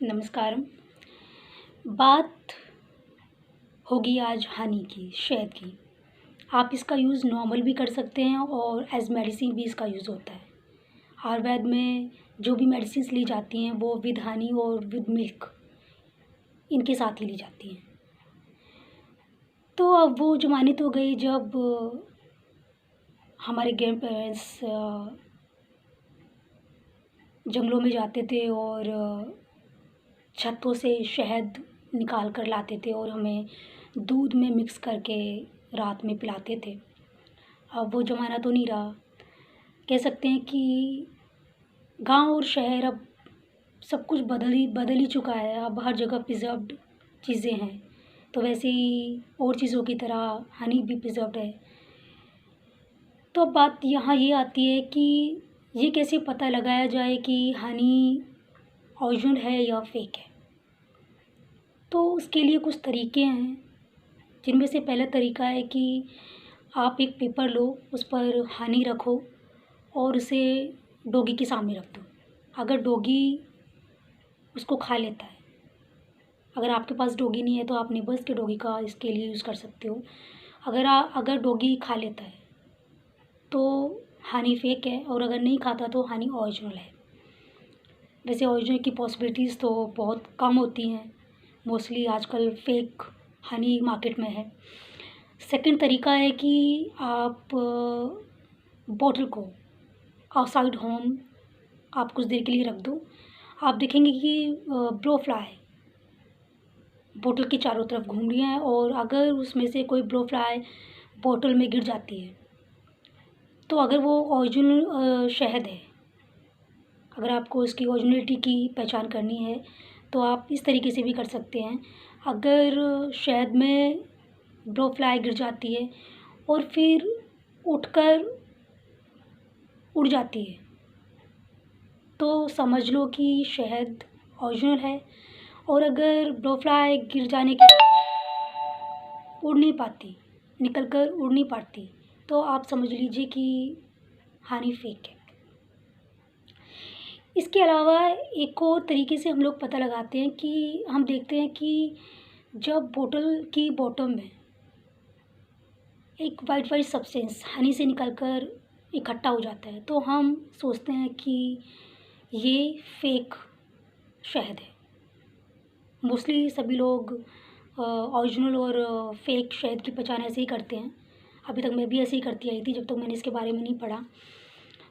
नमस्कार। बात होगी आज हनी की, शहद की। आप इसका यूज़ नॉर्मल भी कर सकते हैं और एज़ मेडिसिन भी इसका यूज़ होता है। आयुर्वेद में जो भी मेडिसिन्स ली जाती हैं वो विद हनी और विद मिल्क इनके साथ ही ली जाती हैं। तो अब वो ज़माने तो गए जब हमारे ग्रैंड पेरेंट्स जंगलों में जाते थे और छत्तों से शहद निकाल कर लाते थे और हमें दूध में मिक्स करके रात में पिलाते थे। अब वो ज़माना तो नहीं रहा। कह सकते हैं कि गांव और शहर अब सब कुछ बदल ही चुका है। अब हर जगह प्रिज़र्व्ड चीज़ें हैं, तो वैसे ही और चीज़ों की तरह हनी भी प्रिज़र्व्ड है। तो अब बात यहाँ ये आती है कि ये कैसे पता लगाया जाए कि हनी ओरिजिनल है या फेक है। तो उसके लिए कुछ तरीके हैं, जिनमें से पहला तरीका है कि आप एक पेपर लो, उस पर हनी रखो और उसे डॉगी के सामने रख दो। अगर डॉगी उसको खा लेता है, अगर आपके पास डॉगी नहीं है तो आप नेबर्स के डॉगी का इसके लिए यूज़ कर सकते हो। अगर डॉगी खा लेता है तो हनी फेक है, और अगर नहीं खाता तो हनी ओरिजिनल है। वैसे ओरिजिनल की पॉसिबिलिटीज़ तो बहुत कम होती हैं। मोस्टली आजकल फेक हनी मार्केट में है। सेकंड तरीका है कि आप बॉटल को आउटसाइड होम आप कुछ देर के लिए रख दो। आप देखेंगे कि ब्लोफ्लाई बोतल के चारों तरफ घूम रही हैं, और अगर उसमें से कोई ब्लोफ्लाई बोतल में गिर जाती है तो अगर वो ओरिजिनल शहद है, अगर आपको उसकी ओरिजिनलिटी की पहचान करनी है तो आप इस तरीके से भी कर सकते हैं। अगर शहद में ब्लोफ्लाई गिर जाती है और फिर उठकर उड़ जाती है तो समझ लो कि शहद ओरिजिनल है। और अगर ब्लोफ्लाई गिर जाने के बाद उड़ नहीं पाती, निकल कर उड़ नहीं पाती, तो आप समझ लीजिए कि हनी फेक है। इसके अलावा एक और तरीके से हम लोग पता लगाते हैं कि हम देखते हैं कि जब बोतल की बॉटम में एक वाइट वाइट सब्सटेंस हनी से निकलकर इकट्ठा हो जाता है तो हम सोचते हैं कि ये फेक शहद है। मोस्टली सभी लोग ओरिजिनल और फेक शहद की पहचान ऐसे ही करते हैं। अभी तक मैं भी ऐसे ही करती आई थी, जब तक मैंने इसके बारे में नहीं पढ़ा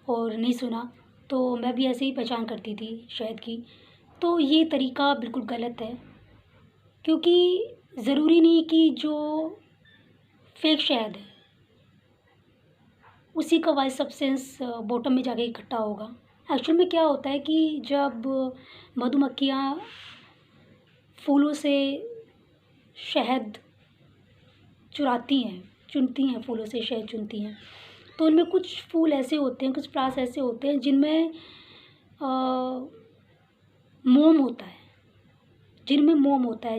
और नहीं सुना, तो मैं भी ऐसे ही पहचान करती थी शहद की। तो ये तरीका बिल्कुल गलत है, क्योंकि ज़रूरी नहीं कि जो फेक शहद है उसी का वाइट सब्सटेंस बॉटम में जाके इकट्ठा होगा। एक्चुअल में क्या होता है कि जब मधुमक्खियाँ फूलों से शहद चुनती हैं फूलों से शहद चुनती हैं, तो उनमें कुछ फूल ऐसे होते हैं, कुछ प्रास ऐसे होते हैं जिनमें मोम होता है,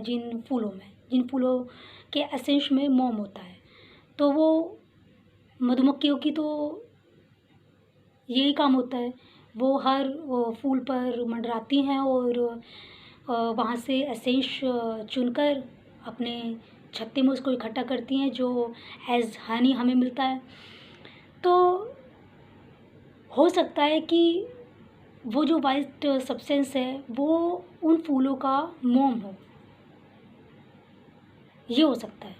जिन फूलों के एसेंस में मोम होता है। तो वो मधुमक्खियों की तो यही काम होता है, वो फूल पर मंडराती हैं और वहाँ से एसेंस चुनकर अपने छत्ते में उसको इकट्ठा करती हैं, जो एज़ हनी हमें मिलता है। तो हो सकता है कि वो जो वाइट सब्सटेंस है वो उन फूलों का मोम हो, ये हो सकता है।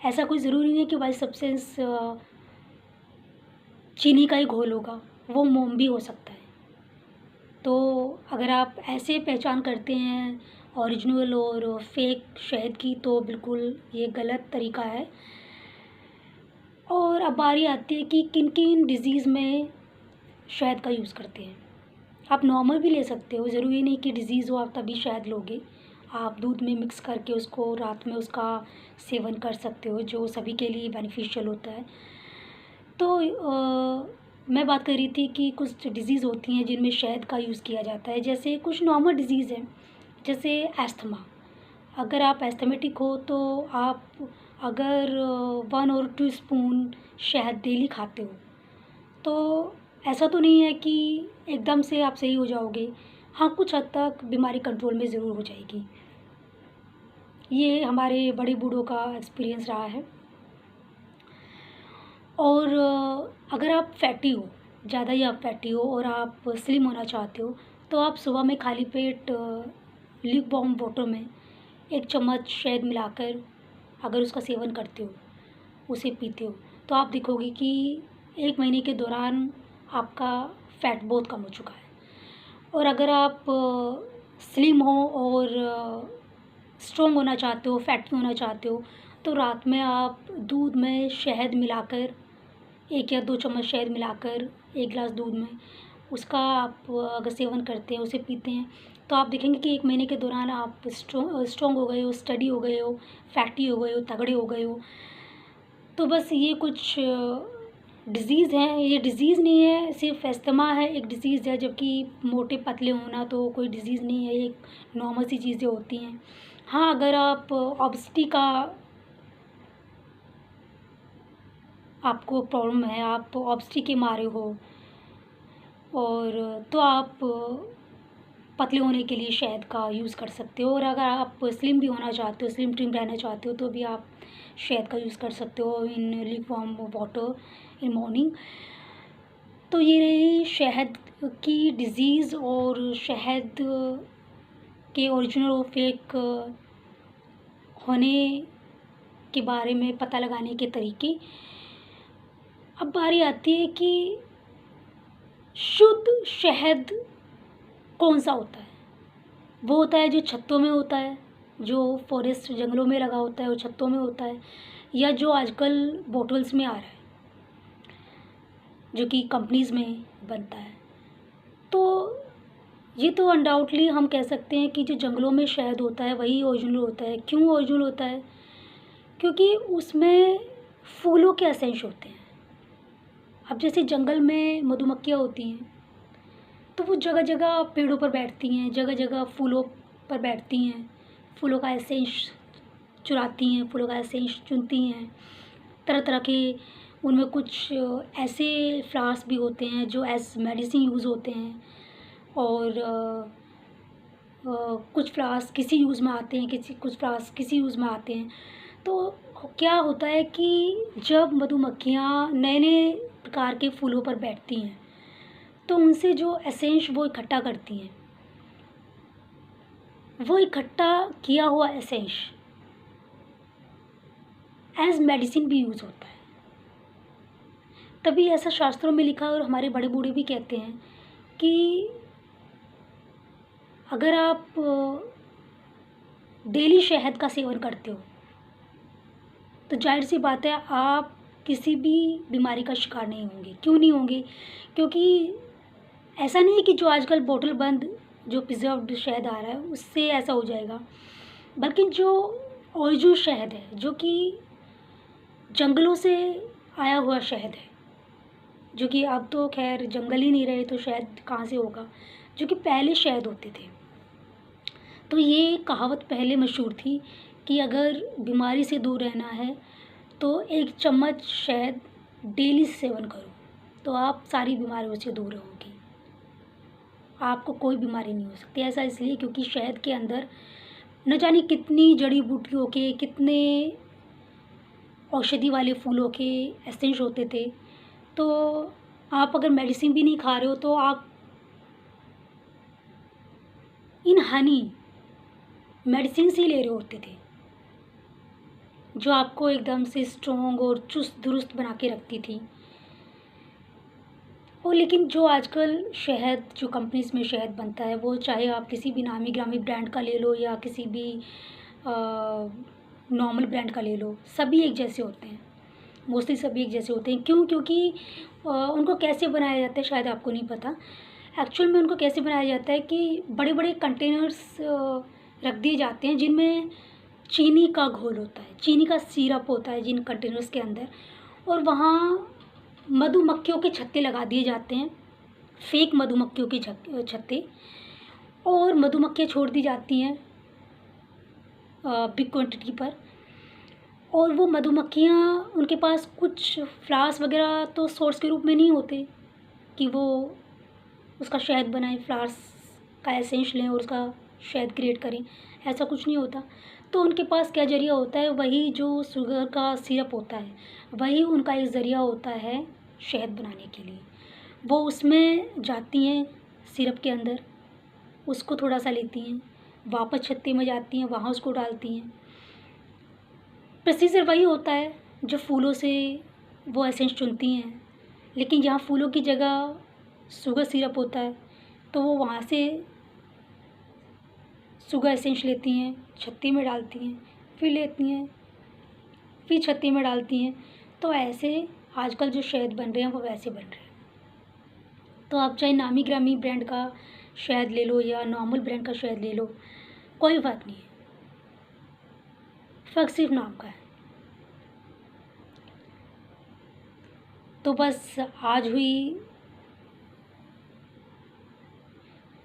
ऐसा कोई ज़रूरी नहीं है कि वाइट सब्सटेंस चीनी का ही घोल होगा, वो मोम भी हो सकता है। तो अगर आप ऐसे पहचान करते हैं ओरिजिनल और फेक शहद की, तो बिल्कुल ये गलत तरीका है। और अब बारी आती है कि किन किन डिज़ीज़ में शहद का यूज़ करते हैं। आप नॉर्मल भी ले सकते हो, ज़रूरी नहीं कि डिज़ीज़ हो आप तभी शहद लोगे। आप दूध में मिक्स करके उसको रात में उसका सेवन कर सकते हो, जो सभी के लिए बेनिफिशियल होता है। तो मैं बात कर रही थी कि कुछ डिज़ीज़ होती हैं जिनमें शहद का यूज़ किया जाता है। जैसे कुछ नॉर्मल डिज़ीज़ हैं, जैसे एस्थमा। अगर आप एस्थमेटिक हो तो आप अगर 1 और 2 स्पून शहद डेली खाते हो तो ऐसा तो नहीं है कि एकदम से आप सही हो जाओगे। हाँ, कुछ हद तक बीमारी कंट्रोल में ज़रूर हो जाएगी। ये हमारे बड़े बूढ़ों का एक्सपीरियंस रहा है। और अगर आप फैटी हो, ज़्यादा ही आप फैटी हो और आप स्लिम होना चाहते हो, तो आप सुबह में खाली पेट ल्यूक वार्म वाटर में 1 चम्मच शहद मिलाकर अगर उसका सेवन करते हो, उसे पीते हो, तो आप देखोगे कि 1 महीने के दौरान आपका फ़ैट बहुत कम हो चुका है। और अगर आप स्लिम हो और स्ट्रॉन्ग होना चाहते हो, फैटी होना चाहते हो, तो रात में आप दूध में शहद मिलाकर 1 या 2 चम्मच शहद मिलाकर 1 गिलास दूध में उसका आप अगर सेवन करते हैं, उसे पीते हैं, तो आप देखेंगे कि 1 महीने के दौरान आप स्ट्रॉन्ग हो गए हो, स्टडी हो गए हो, फैटी हो गए हो, तगड़े हो गए हो। तो बस ये कुछ डिज़ीज़ हैं, ये डिज़ीज़ नहीं है, सिर्फ़ अस्थमा है, एक डिज़ीज़ है, जबकि मोटे पतले होना तो कोई डिज़ीज़ नहीं है, ये एक नॉर्मल सी चीज़ें होती हैं। हाँ, अगर आप ओबेसिटी का आपको प्रॉब्लम है, आप ओबेसिटी के मारे हो और तो आप पतले होने के लिए शहद का यूज़ कर सकते हो। और अगर आप स्लिम भी होना चाहते हो, स्लिम ट्रिम रहना चाहते हो, तो भी आप शहद का यूज़ कर सकते हो in lukewarm water in morning. तो ये रही शहद की डिज़ीज़ और शहद के ओरिजिनल और फेक होने के बारे में पता लगाने के तरीके। अब बारी आती है कि शुद्ध शहद कौन-सा होता है? वो होता है जो छत्तों में होता है, जो फॉरेस्ट जंगलों में लगा होता है, वो छत्तों में होता है, या जो आजकल बॉटल्स में आ रहा है, जो कि कंपनीज़ में बनता है। तो ये तो अनडाउटली हम कह सकते हैं कि जो जंगलों में शहद होता है वही ओरिजिनल होता है। क्यों ओरिजिनल होता है? क्योंकि उसमें फूलों के एसेंस होते हैं। अब जैसे जंगल में मधुमक्खियाँ होती हैं, तो वो जगह-जगह पेड़ों पर बैठती हैं, जगह-जगह फूलों पर बैठती हैं, फूलों का एसेंस चुराती हैं, फूलों का एसेंस चुनती हैं। तरह-तरह के उनमें कुछ ऐसे फ्लावर्स भी होते हैं जो एज़ मेडिसिन यूज़ होते हैं, और कुछ फ्लावर्स किसी यूज़ में आते हैं, कुछ फ्लावर्स किसी यूज़ में आते हैं। तो क्या होता है कि जब मधुमक्खियाँ नए-नए प्रकार के फूलों पर बैठती हैं, तो उनसे जो एसेंस वो इकट्ठा करती हैं, वो इकट्ठा किया हुआ एसेंस एज़ मेडिसिन भी यूज़ होता है। तभी ऐसा शास्त्रों में लिखा है और हमारे बड़े बूढ़े भी कहते हैं कि अगर आप डेली शहद का सेवन करते हो, तो ज़ाहिर-सी बात है आप किसी भी बीमारी का शिकार नहीं होंगे। क्यों नहीं होंगे? क्योंकि ऐसा नहीं है कि जो आजकल बोतल बंद जो प्रिज़र्व्ड शहद आ रहा है, उससे ऐसा हो जाएगा। बल्कि जो ओरिजिनल शहद है, जो कि जंगलों से आया हुआ शहद है, जो कि अब तो ख़ैर जंगल ही नहीं रहे, तो शहद कहाँ से होगा? जो कि पहले शहद होते थे। तो ये कहावत पहले मशहूर थी कि अगर बीमारी से दूर रहना है, तो 1 चम्मच शहद डेली सेवन करो, तो आप सारी बीमारियों से दूर रहोगे। आपको कोई बीमारी नहीं हो सकती। ऐसा इसलिए क्योंकि शहद के अंदर न जाने कितनी जड़ी-बूटियों के, कितने औषधि वाले फूलों के एसेंस होते थे। तो आप अगर मेडिसिन भी नहीं खा रहे हो, तो आप इन हनी मेडिसिन से ही ले रहे होते थे, जो आपको एकदम से स्ट्रॉन्ग और चुस्त-दुरुस्त बना के रखती थी। और लेकिन जो आजकल शहद, जो कंपनीज़ में शहद बनता है, वो चाहे आप किसी भी नामी-गिरामी ब्रांड का ले लो या किसी भी नॉर्मल ब्रांड का ले लो, सभी एक जैसे होते हैं। मोस्टली सभी एक जैसे होते हैं। क्यों? क्योंकि उनको कैसे बनाया जाता है शायद आपको नहीं पता। एक्चुअल में उनको कैसे बनाया जाता है कि बड़े-बड़े कंटेनर्स रख दिए जाते हैं, जिनमें चीनी का घोल होता है, चीनी का सिरप होता है जिन कंटेनर्स के अंदर, और वहाँ मधुमक्खियों के छत्ते लगा दिए जाते हैं, फेक मधुमक्खियों के छत्ते, और मधुमक्खियाँ छोड़ दी जाती हैं बिग क्वांटिटी पर। और वो मधुमक्खियाँ, उनके पास कुछ फ्लावर्स वगैरह तो सोर्स के रूप में नहीं होते कि वो उसका शहद बनाएँ, फ्लावर्स का एसेंस लें और उसका शहद क्रिएट करें, ऐसा कुछ नहीं होता। तो उनके पास क्या ज़रिया होता है, वही जो शुगर का सिरप होता है, वही उनका एक ज़रिया होता है शहद बनाने के लिए। वो उसमें जाती हैं सिरप के अंदर, उसको थोड़ा सा लेती हैं, वापस छत्ते में जाती हैं, वहाँ उसको डालती हैं। प्रोसीजर वही होता है जो फूलों से वो एसेंस चुनती हैं, लेकिन जहाँ फूलों की जगह शुगर सिरप होता है तो वो वहाँ से शुगर एसेंस लेती हैं, छत्ती में डालती हैं, फिर लेती हैं, फिर छत्ती में डालती हैं। तो ऐसे आजकल जो शहद बन रहे हैं वो वैसे बन रहे हैं। तो आप चाहे नामी ग्रामी ब्रांड का शहद ले लो या नॉर्मल ब्रांड का शहद ले लो, कोई फ़र्क नहीं है, फ़र्क सिर्फ नाम का है। तो बस आज हुई।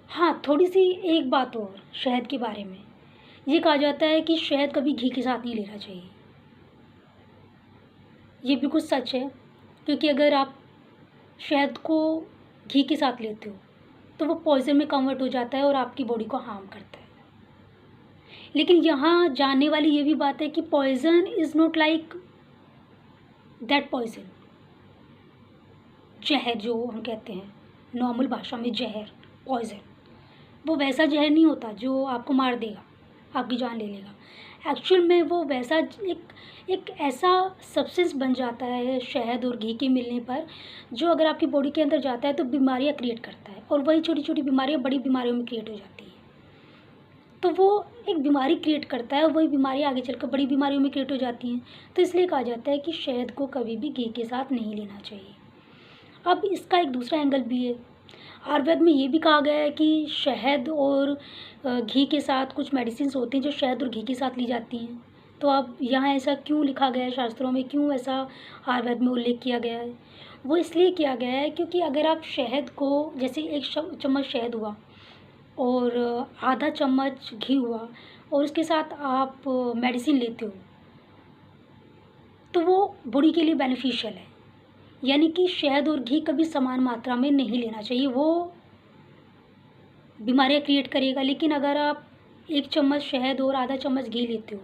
हाँ, थोड़ी सी एक बात और शहद के बारे में, ये कहा जाता है कि शहद कभी घी के साथ नहीं लेना चाहिए। ये बिल्कुल सच है, क्योंकि अगर आप शहद को घी के साथ लेते हो तो वो पॉइज़न में कन्वर्ट हो जाता है और आपकी बॉडी को हार्म करता है। लेकिन यहाँ जानने वाली ये भी बात है कि poison is not like that poison. जहर जो हम कहते हैं नॉर्मल भाषा में जहर, पॉइज़न, वो वैसा जहर नहीं होता जो आपको मार देगा, आपकी जान ले लेगा। एक्चुअल में वो वैसा एक ऐसा सब्सटेंस बन जाता है शहद और घी के मिलने पर, जो अगर आपकी बॉडी के अंदर जाता है तो बीमारियाँ क्रिएट करता है, और वही छोटी छोटी बीमारियाँ बड़ी बीमारियों में क्रिएट हो जाती हैं। तो वो एक बीमारी क्रिएट करता है और वही बीमारी आगे चलकर बड़ी बीमारियों में क्रिएट हो जाती हैं। तो इसलिए कहा जाता है कि शहद को कभी भी घी के साथ नहीं लेना चाहिए। अब इसका एक दूसरा एंगल भी है। आयुर्वेद में ये भी कहा गया है कि शहद और घी के साथ कुछ मेडिसिन्स होती हैं जो शहद और घी के साथ ली जाती हैं। तो अब यहाँ ऐसा क्यों लिखा गया है शास्त्रों में, क्यों ऐसा आयुर्वेद में उल्लेख किया गया है? वो इसलिए किया गया है क्योंकि अगर आप शहद को, जैसे एक चम्मच शहद हुआ और आधा चम्मच घी हुआ और उसके साथ आप मेडिसिन लेते हो, तो वो बॉडी के लिए बेनिफिशियल है। यानी कि शहद और घी कभी समान मात्रा में नहीं लेना चाहिए, वो बीमारियाँ क्रिएट करेगा। लेकिन अगर आप एक चम्मच शहद और आधा चम्मच घी लेते हो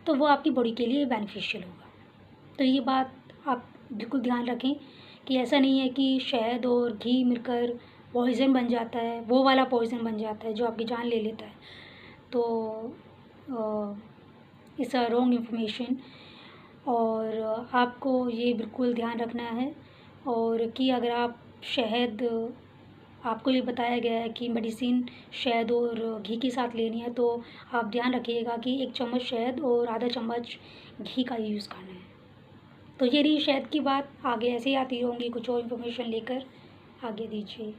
तो वो आपकी बॉडी के लिए बेनिफिशियल होगा। तो ये बात आप बिल्कुल ध्यान रखें कि ऐसा नहीं है कि शहद और घी मिलकर पॉइज़न बन जाता है, वो वाला पॉइज़न बन जाता है जो आपकी जान ले लेता है। तो इट्स अ रॉन्ग इन्फॉर्मेशन, और आपको ये बिल्कुल ध्यान रखना है। और कि अगर आप शहद, आपको ये बताया गया है कि मेडिसिन शहद और घी के साथ लेनी है, तो आप ध्यान रखिएगा कि एक चम्मच शहद और आधा चम्मच घी का यूज़ करना है। तो ये रही शहद की बात। आगे ऐसे ही आती रहूँगी कुछ और इन्फॉर्मेशन लेकर, आगे दीजिए।